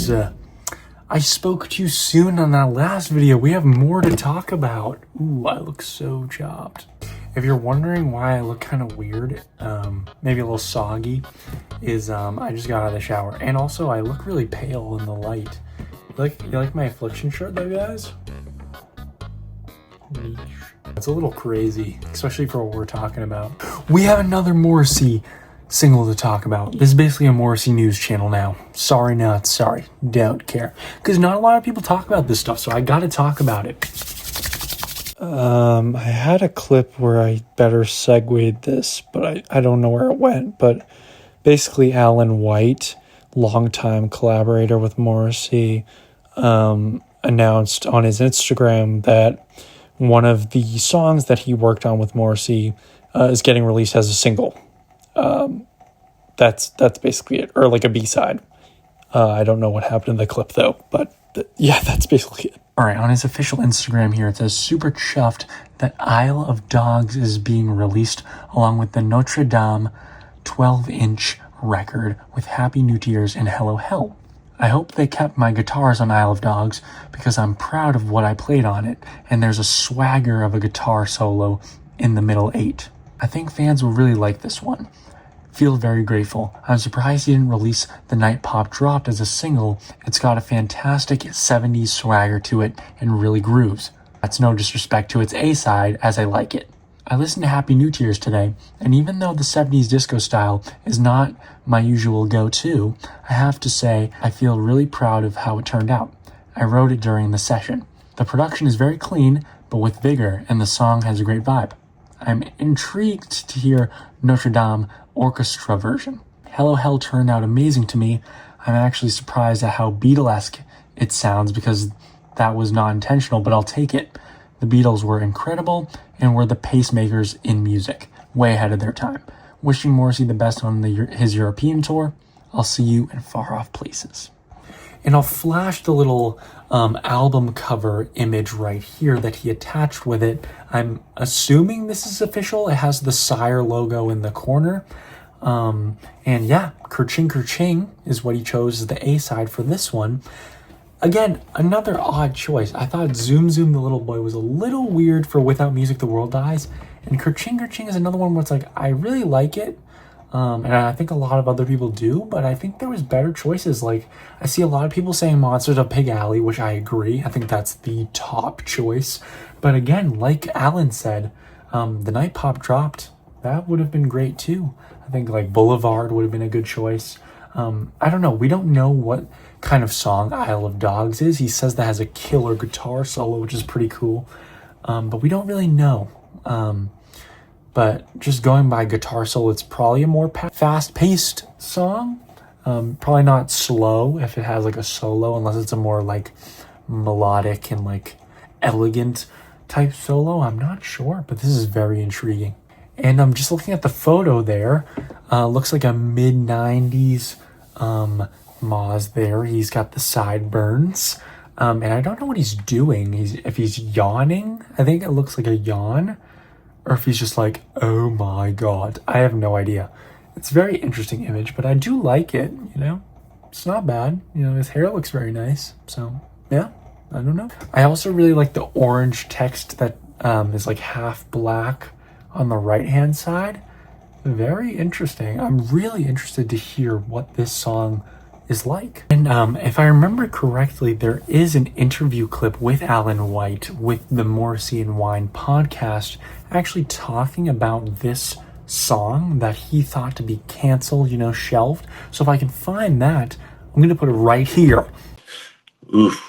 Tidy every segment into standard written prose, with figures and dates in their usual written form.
guys. I spoke too soon on that last video. We have more to talk about. Ooh, I look so chopped. If you're wondering why I look kind of weird, maybe a little soggy, is I just got out of the shower. And also, I look really pale in the light. You like my affliction shirt though, guys? It's a little crazy, especially for what we're talking about. We have another Morrissey single to talk about. This is basically a Morrissey news channel now. Sorry, not sorry. Don't care. Because not a lot of people talk about this stuff, so I gotta talk about it. I had a clip where I better segued this, but I don't know where it went. But basically, Alan White, longtime collaborator with Morrissey, announced on his Instagram that one of the songs that he worked on with Morrissey is getting released as a single. That's basically it, or like a B-side. I don't know what happened in the clip though, but yeah, that's basically it. All right, on his official Instagram here, it says, super chuffed that Isle of Dogs is being released along with the Notre 12-inch record with Happy New Tears and Hello Hell. I hope they kept my guitars on Isle of Dogs because I'm proud of what I played on it, and there's a swagger of a guitar solo in the middle 8. I think fans will really like this one. Feel very grateful. I'm surprised he didn't release The Night Pop Dropped as a single. It's got a fantastic 70s swagger to it and really grooves. That's no disrespect to its A-side, as I like it. I listened to Happy New Tears today, and even though the 70s disco style is not my usual go-to, I have to say I feel really proud of how it turned out. I wrote it during the session. The production is very clean, but with vigor, and the song has a great vibe. I'm intrigued to hear Notre Dame orchestra version. Hello Hell turned out amazing to me. I'm actually surprised at how Beatlesque it sounds because that was not intentional, but I'll take it. The Beatles were incredible and were the pacemakers in music, way ahead of their time. Wishing Morrissey the best on his European tour. I'll see you in far off places. And I'll flash the little album cover image right here that he attached with it. I'm assuming this is official. It has the Sire logo in the corner. And yeah, Kerching Kerching is what he chose as the A-side for this one. Again, another odd choice. I thought Zoom Zoom the Little Boy was a little weird for Without Music the World Dies. And Kerching Kerching is another one where it's like, I really like it. And I think a lot of other people do, but I think there was better choices. Like, I see a lot of people saying Monsters of Pig Alley, which I agree. I think that's the top choice. But again, like Alan said, The Night Pop Dropped, that would have been great too. I think like Boulevard would have been a good choice. I don't know. We don't know what kind of song Isle of Dogs is. He says that has a killer guitar solo, which is pretty cool. But we don't really know. But just going by guitar solo, it's probably a more fast-paced song. Probably not slow if it has like a solo, unless it's a more like melodic and like elegant type solo. I'm not sure, but this is very intriguing. And I'm just looking at the photo there. Looks like a mid-90s Moz there. He's got the sideburns. And I don't know what he's doing. If he's yawning, I think it looks like a yawn. Or if he's just like, oh my god. I have no idea. It's a very interesting image, but I do like it, you know? It's not bad. You know, his hair looks very nice. So, yeah, I don't know. I also really like the orange text that is like half black on the right-hand side. Very interesting. I'm really interested to hear what this song is like. And if I remember correctly, there is an interview clip with Alan White with the Morrissey and Wine podcast actually talking about this song that he thought to be canceled, you know, shelved. So if I can find that, I'm going to put it right here. Oof.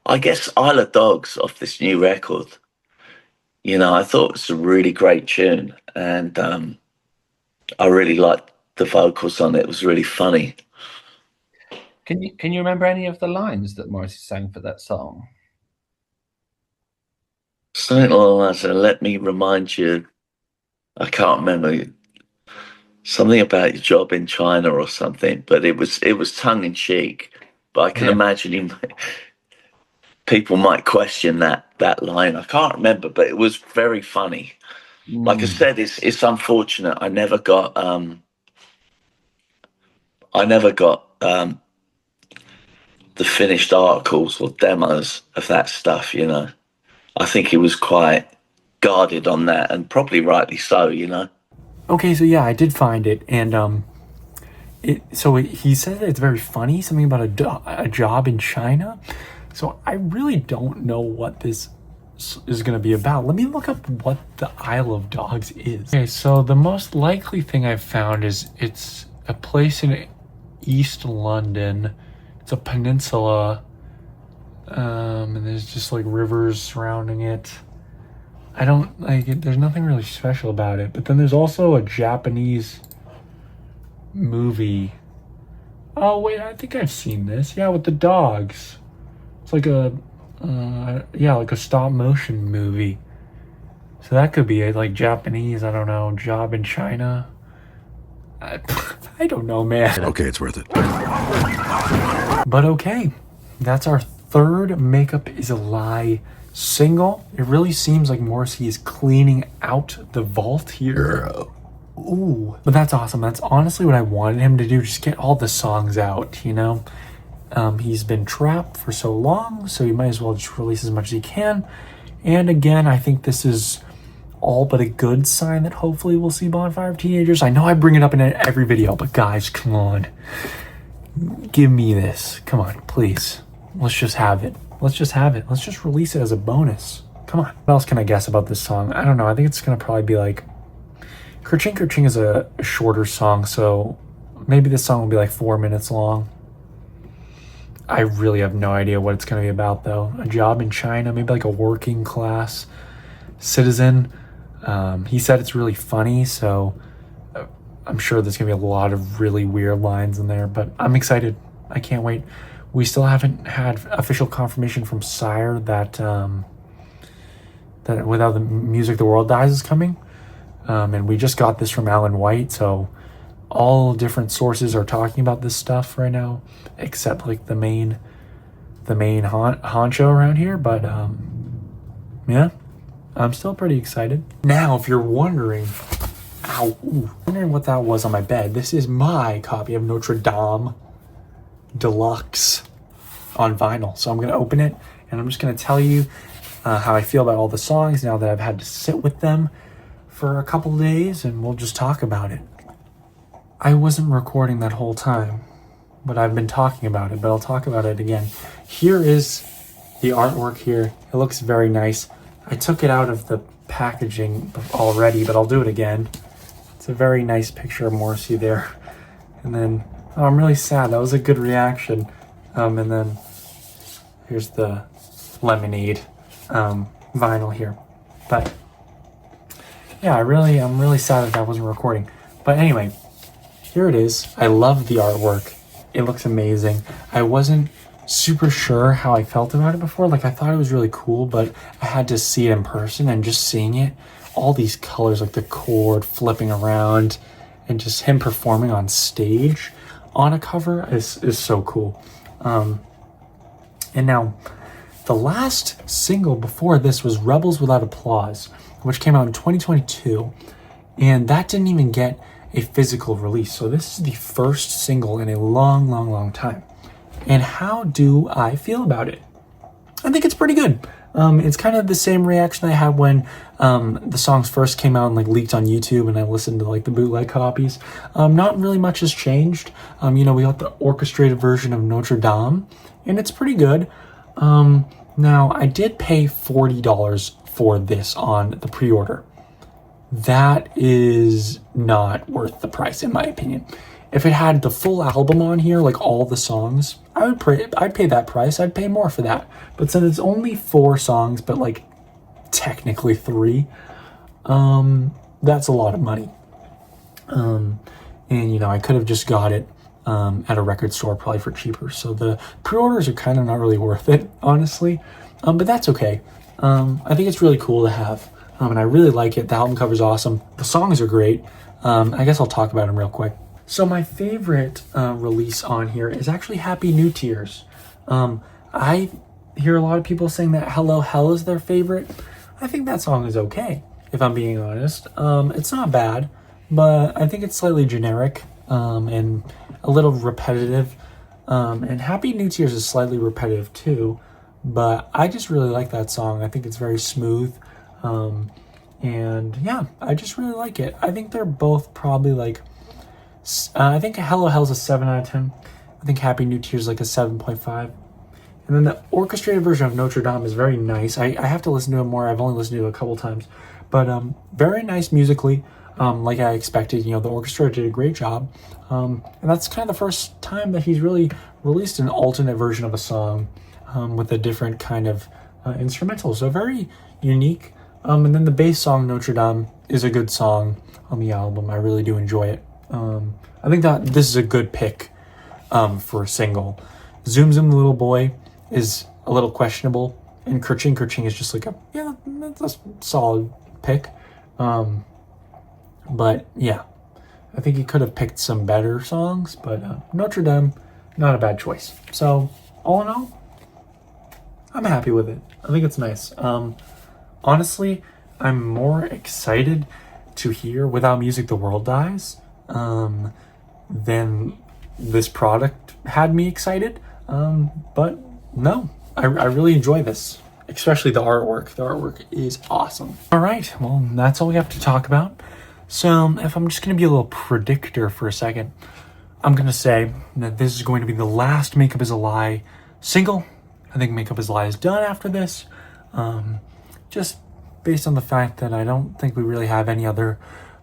I guess Isle of Dogs off this new record. You know, I thought it was a really great tune, and I really liked the vocals on it. It was really funny. Can you remember any of the lines that Morrissey sang for that song? Something along that, let me remind you, I can't remember, something about your job in China or something, but it was tongue in cheek. But I can imagine people might question that line. I can't remember, but it was very funny. Like I said, it's unfortunate. I never got the finished articles or demos of that stuff. I think he was quite guarded on that, and probably rightly so. Okay, so yeah, I did find it, and he says that it's very funny, something about a job in China. So I really don't know what this is going to be about. Let me look up what the Isle of Dogs is. Okay, so the most likely thing I've found is it's a place in East London. It's a peninsula, and there's just like rivers surrounding it. I don't like it. There's nothing really special about it. But then there's also a Japanese movie. Oh wait, I think I've seen this. Yeah, with the dogs. It's like like a stop motion movie. So that could be like Japanese, I don't know, job in China. I don't know, man. Okay, it's worth it. But okay, that's our third Makeup Is a Lie single. It really seems like Morrissey is cleaning out the vault here. Ooh, but that's awesome. That's honestly what I wanted him to do. Just get all the songs out, He's been trapped for so long, so he might as well just release as much as he can. And again, I think this is all but a good sign that hopefully we'll see Bonfire of Teenagers. I know I bring it up in every video, but guys, come on. Give me this. Come on, please. Let's just have it. Let's just release it as a bonus. Come on. What else can I guess about this song? I don't know. I think it's going to probably be like... Kerching Kerching is a shorter song, so maybe this song will be like 4 minutes long. I really have no idea what it's going to be about, though. A job in China, maybe like a working class citizen. He said it's really funny, so I'm sure there's going to be a lot of really weird lines in there, but I'm excited. I can't wait. We still haven't had official confirmation from Sire that that Without the Music the World Dies is coming. And we just got this from Alan White, so all different sources are talking about this stuff right now, except like the main honcho around here. But yeah, I'm still pretty excited. Now, if you're wondering what that was on my bed, this is my copy of Notre Dame Deluxe on vinyl. So I'm gonna open it, and I'm just gonna tell you how I feel about all the songs now that I've had to sit with them for a couple days, and we'll just talk about it. I wasn't recording that whole time, but I've been talking about it, but I'll talk about it again. Here is the artwork here. It looks very nice. I took it out of the packaging already, but I'll do it again. It's a very nice picture of Morrissey there. And then, oh, I'm really sad. That was a good reaction. And then here's the Lemonade vinyl here. But yeah, I'm really sad that wasn't recording. But anyway, here it is. I love the artwork. It looks amazing. I wasn't super sure how I felt about it before. Like, I thought it was really cool, but I had to see it in person, and just seeing it, all these colors, like the cord flipping around and just him performing on stage on a cover is so cool. And now the last single before this was Rebels Without Applause, which came out in 2022, and that didn't even get a physical release. So this is the first single in a long time. And how do I feel about it? I think it's pretty good. It's kind of the same reaction I had when the songs first came out and like leaked on YouTube, and I listened to like the bootleg copies. Not really much has changed. We got the orchestrated version of Notre Dame, and it's pretty good. Now, I did pay $40 for this on the pre-order. That is not worth the price, in my opinion. If it had the full album on here, like all the songs, I'd pay that price. I'd pay more for that. But since it's only 4 songs, but like technically 3, that's a lot of money. And I could have just got it at a record store probably for cheaper. So the pre-orders are kind of not really worth it, honestly. But that's okay. I think it's really cool to have. And I really like it. The album cover's awesome. The songs are great. I guess I'll talk about them real quick. So my favorite release on here is actually Happy New Tears. I hear a lot of people saying that Hello Hell is their favorite. I think that song is okay, if I'm being honest. It's not bad, but I think it's slightly generic and a little repetitive. And Happy New Tears is slightly repetitive too, but I just really like that song. I think it's very smooth. And yeah, I just really like it. I think they're both probably like, I think Hello Hell's a 7 out of 10. I think Happy New Tears like a 7.5. And then the orchestrated version of Notre Dame is very nice. I have to listen to it more. I've only listened to it a couple times. But very nice musically, like I expected. You know, the orchestra did a great job. And that's kind of the first time that he's really released an alternate version of a song with a different kind of instrumental. So very unique. And then the bass song, Notre Dame, is a good song on the album. I really do enjoy it. I think that this is a good pick for a single. Zoom Zoom the Little Boy is a little questionable, and Kerching Kerching is just like that's a solid pick. But yeah, I think he could have picked some better songs, but Notre Dame, not a bad choice. So all in all, I'm happy with it. I think it's nice. Honestly, I'm more excited to hear Without Music the World Dies than this product had me excited. But no, I really enjoy this, especially the artwork. The artwork is awesome. All right, well, that's all we have to talk about. So if I'm just going to be a little predictor for a second, I'm going to say that this is going to be the last Makeup is a Lie single. I think Makeup is a Lie is done after this. Just based on the fact that I don't think we really have any other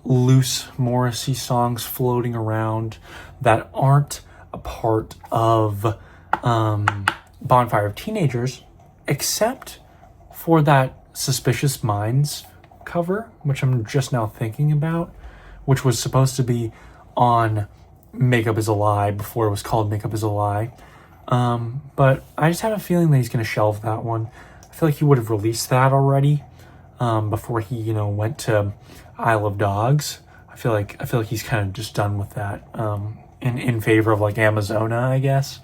loose Morrissey songs floating around that aren't a part of Bonfire of Teenagers, except for that Suspicious Minds cover, which I'm just now thinking about, which was supposed to be on Makeup is a Lie before it was called Makeup is a Lie. But I just have a feeling that he's going to shelve that one. I feel like he would have released that already before he, went to Isle of Dogs. I feel like he's kind of just done with that in favor of like Amazona, I guess.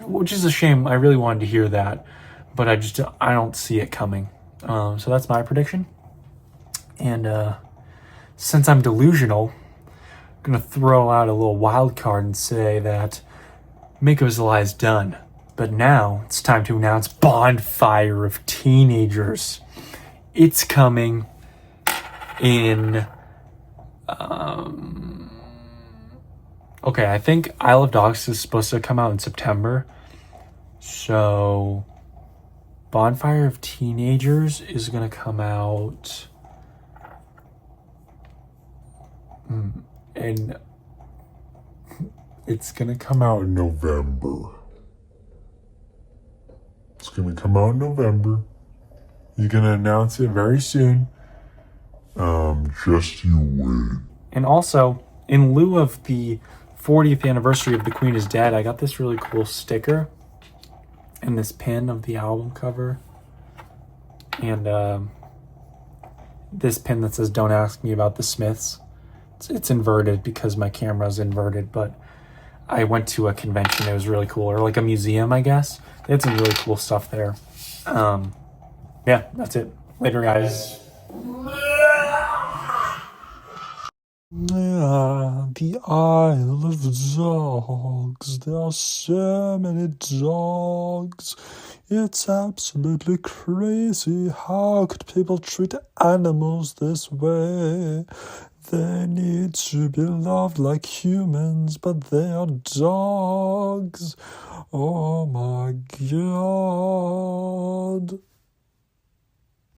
Which is a shame. I really wanted to hear that, but I don't see it coming. So that's my prediction. And since I'm delusional, I'm gonna throw out a little wild card and say that Makeup is a Lie is done. But now it's time to announce Bonfire of Teenagers. It's coming in. Okay, I think Isle of Dogs is supposed to come out in September. So Bonfire of Teenagers is going to come out. And it's going to come out in November. It's going to come out in November. He's going to announce it very soon. Just you wait. And also, in lieu of the 40th anniversary of The Queen is Dead, I got this really cool sticker and this pin of the album cover. And this pin that says, "Don't ask me about the Smiths." It's inverted because my camera's inverted, but I went to a convention. It was really cool. Or like a museum, I guess. They had some really cool stuff there. Yeah, that's it. Later, guys. Yeah, the Isle of Dogs. There are so many dogs. It's absolutely crazy. How could people treat animals this way? They need to be loved like humans, but they are dogs. Oh my God.